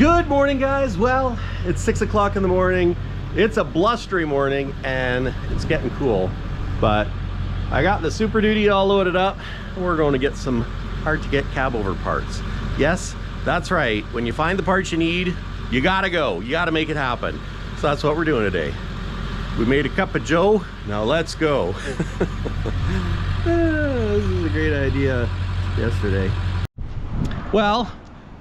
Good morning, guys. Well, it's 6 o'clock in the morning. It's a blustery morning and it's getting cool, but I got the Super Duty all loaded up. We're going to get some hard to get Cabover parts. Yes, that's right. When you find the parts you need, you gotta go. You gotta make it happen. So that's what we're doing today. We made a cup of joe. Now let's go. This is a great idea yesterday. Well,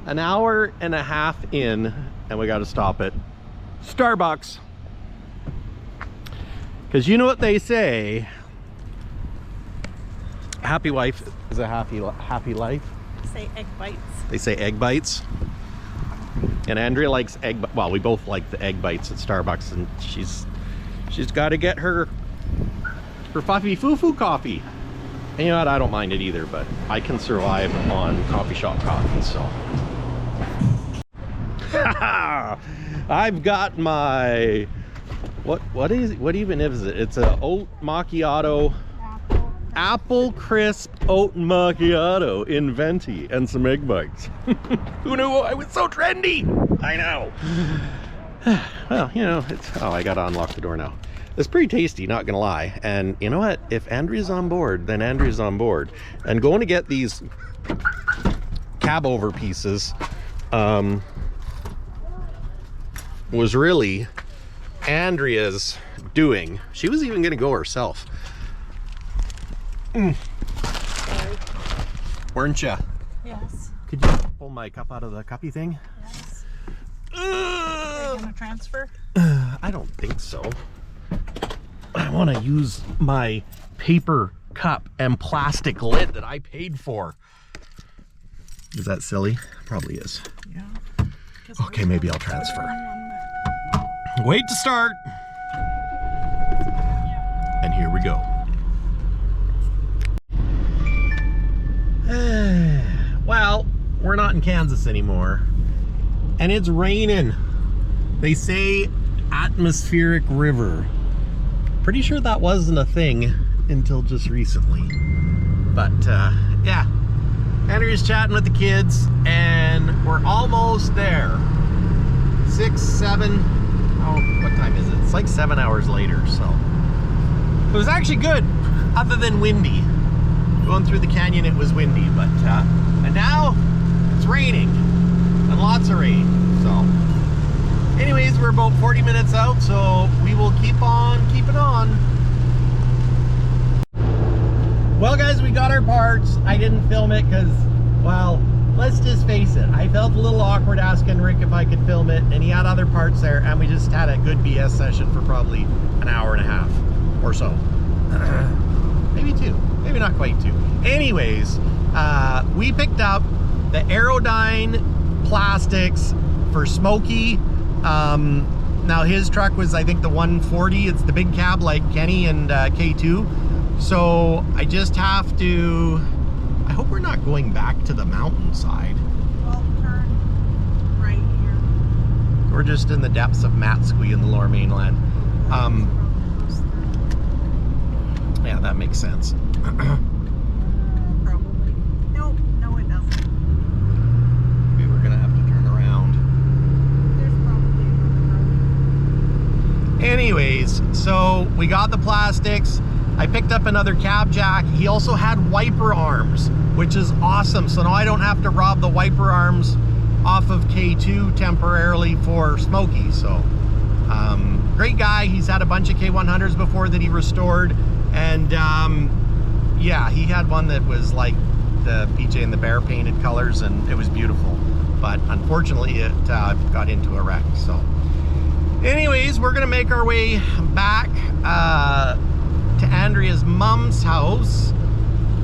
an hour and a half in and we got to stop at Starbucks, because you know what they say, happy wife is a happy life. Say egg bites. They say egg bites, and Andrea likes egg, well, we both like the egg bites at Starbucks, and she's got to get her fuffy foo-foo coffee. And you know what, I don't mind it either, but I can survive on coffee shop coffee. So I've got my what even is it? It's a oat macchiato, apple crisp oat macchiato in venti and some egg bites. Who knew I was so trendy? I know. Well, you know, it's, oh, I gotta unlock the door now. It's pretty tasty, not gonna lie. And you know what, if Andrea's on board, then Andrea's on board. And going to get these Cabover pieces was really Andrea's doing. She was even gonna go herself. Weren't ya? Yes. Could you pull my cup out of the cuppy thing? Yes. Are you gonna transfer? I don't think so. I want to use my paper cup and plastic lid that I paid for. Is that silly? Probably is. Yeah. Okay, maybe I'll transfer. Wait to start. And here we go. Well, we're not in Kansas anymore. And it's raining. They say atmospheric river. Pretty sure that wasn't a thing until just recently. But yeah, Andrea's chatting with the kids and we're almost there. 6, 7, oh, what time is it? It's like 7 hours later, so. It was actually good, other than windy. Going through the canyon, it was windy, but and now it's raining and lots of rain, so. Anyways, we're about 40 minutes out, so we will keep on keeping on. Well, guys, we got our parts. I didn't film it because, well, let's just face it. I felt a little awkward asking Rick if I could film it, and he had other parts there, and we just had a good BS session for probably an hour and a half or so. Maybe 2, maybe not quite 2. Anyways, we picked up the Aerodyne plastics for Smokey. Now his truck was, I think, the 140. It's the big cab like Kenny and K2. So I just have to, I hope we're not going back to the mountainside. Well, turn right here. We're just in the depths of Matsqui in the Lower Mainland. Yeah, that makes sense. Probably. Nope, no it doesn't. Maybe we're gonna have to turn around. Anyways, so we got the plastics. I picked up another cab jack. He also had wiper arms, which is awesome. So now I don't have to rob the wiper arms off of K2 temporarily for Smokey. So great guy. He's had a bunch of K100s before that he restored. And yeah, he had one that was like the PJ and the Bear painted colors, and it was beautiful. But unfortunately it got into a wreck. So anyways, we're gonna make our way back to Andrea's mom's house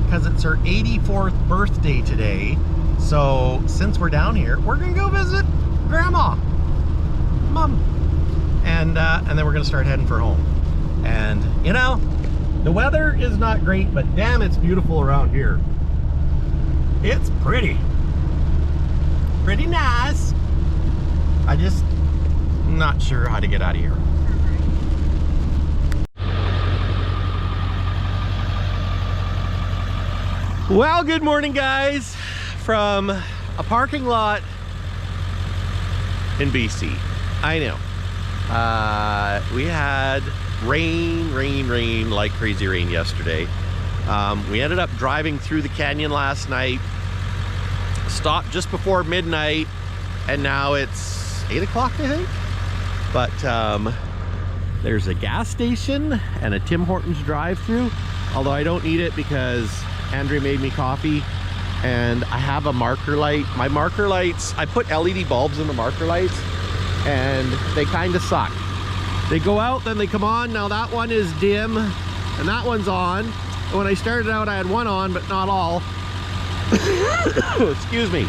because it's her 84th birthday today. So since we're down here, we're gonna go visit Grandma, Mom, and then we're gonna start heading for home. And you know, the weather is not great, but damn, it's beautiful around here. It's pretty nice. I'm not sure how to get out of here. Well, good morning, guys, from a parking lot in BC. I know. We had rain like crazy rain yesterday. We ended up driving through the canyon last night, stopped just before midnight, and now it's 8 o'clock, I think. But there's a gas station and a Tim Hortons drive-through, although I don't need it because Andrea made me coffee and I have a marker light. My marker lights, I put LED bulbs in the marker lights and they kind of suck. They go out, then they come on. Now that one is dim and that one's on. And when I started out, I had one on, but not all. Excuse me.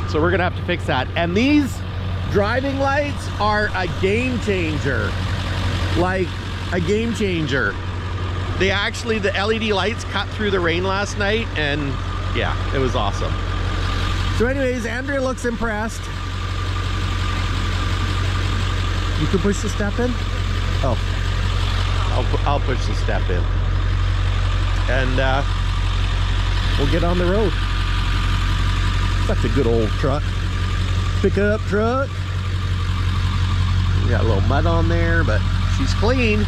So we're gonna have to fix that. And these driving lights are a game changer. Like a game changer. They actually, the LED lights cut through the rain last night, and yeah, it was awesome. So anyways, Andrea looks impressed. You can push the step in? Oh, I'll push the step in. And we'll get on the road. That's a good old truck. Pickup truck. We got a little mud on there, but she's clean.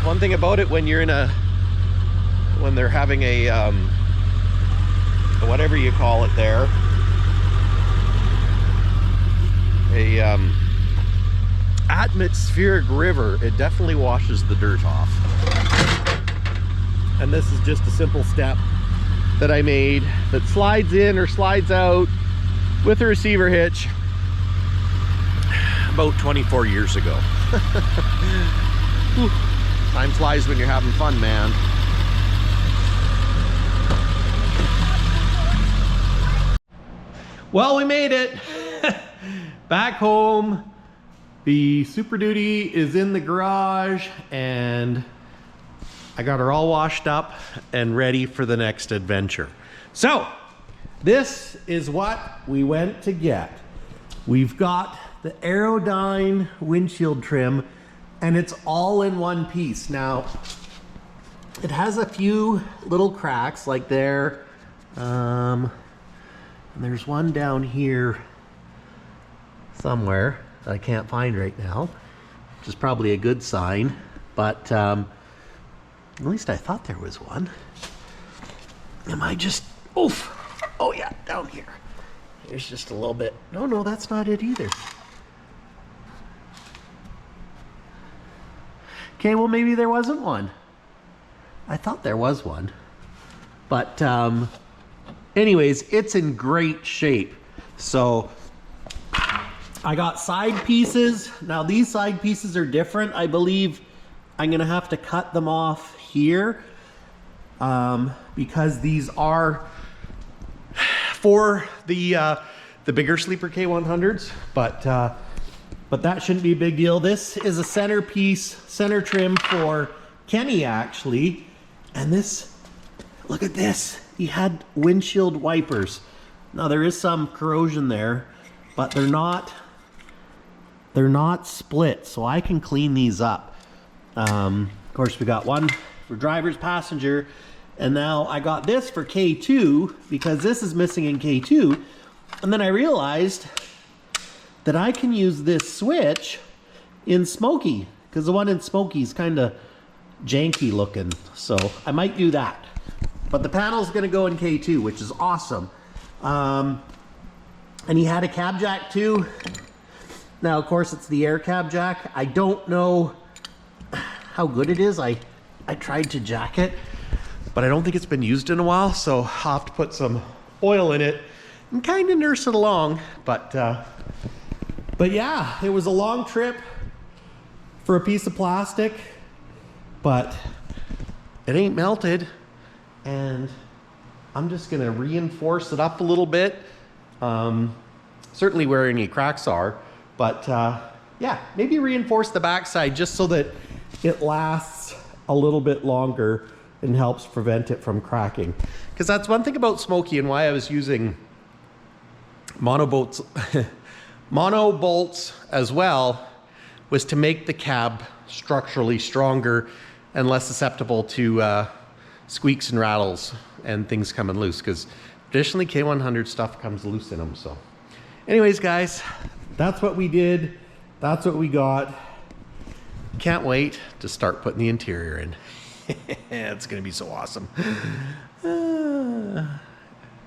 One thing about it, when you're in a, when they're having a, whatever you call it there, a atmospheric river, it definitely washes the dirt off. And this is just a simple step that I made that slides in or slides out with a receiver hitch about 24 years ago. Time flies when you're having fun, man. Well, we made it back home. The Super Duty is in the garage and I got her all washed up and ready for the next adventure. So this is what we went to get. We've got the Aerodyne windshield trim, and it's all in one piece. Now, it has a few little cracks like there. And there's one down here somewhere that I can't find right now, which is probably a good sign. But at least I thought there was one. Am I just, oof. Oh yeah, down here. There's just a little bit. No, that's not it either. Okay, well maybe there wasn't one. I thought there was one. But anyways, it's in great shape. So I got side pieces. Now these side pieces are different. I believe I'm gonna have to cut them off here because these are for the bigger Sleeper K100s, but that shouldn't be a big deal. This is a centerpiece, center trim for Kenny actually, and this, look at this. He had windshield wipers. Now there is some corrosion there, but they're not split, so I can clean these up. Of course, we got one for driver's passenger, and now I got this for K2 because this is missing in K2. And then I realized that I can use this switch in Smoky because the one in Smoky is kind of janky looking. So I might do that. But the panel's gonna go in K2, which is awesome. And he had a cab jack too. Now, of course, it's the air cab jack. I don't know how good it is. I tried to jack it, but I don't think it's been used in a while, so I'll have to put some oil in it and kind of nurse it along. But yeah, it was a long trip for a piece of plastic, but it ain't melted, and I'm just gonna reinforce it up a little bit. Certainly where any cracks are, but yeah, maybe reinforce the backside just so that it lasts a little bit longer and helps prevent it from cracking. Because that's one thing about Smoky and why I was using mono bolts as well, was to make the cab structurally stronger and less susceptible to squeaks and rattles and things coming loose. Because Traditionally, K100 stuff comes loose in them. So anyways, guys, that's what we did. That's what we got. Can't wait to start putting the interior in. It's gonna be so awesome.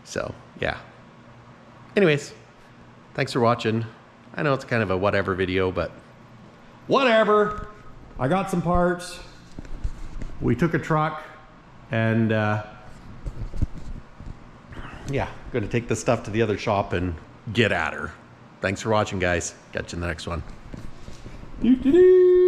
So yeah. Anyways, thanks for watching. I know it's kind of a whatever video, but whatever. I got some parts. We took a truck and yeah, gonna take this stuff to the other shop and get at her. Thanks for watching, guys. Catch you in the next one. Doo-doo-doo.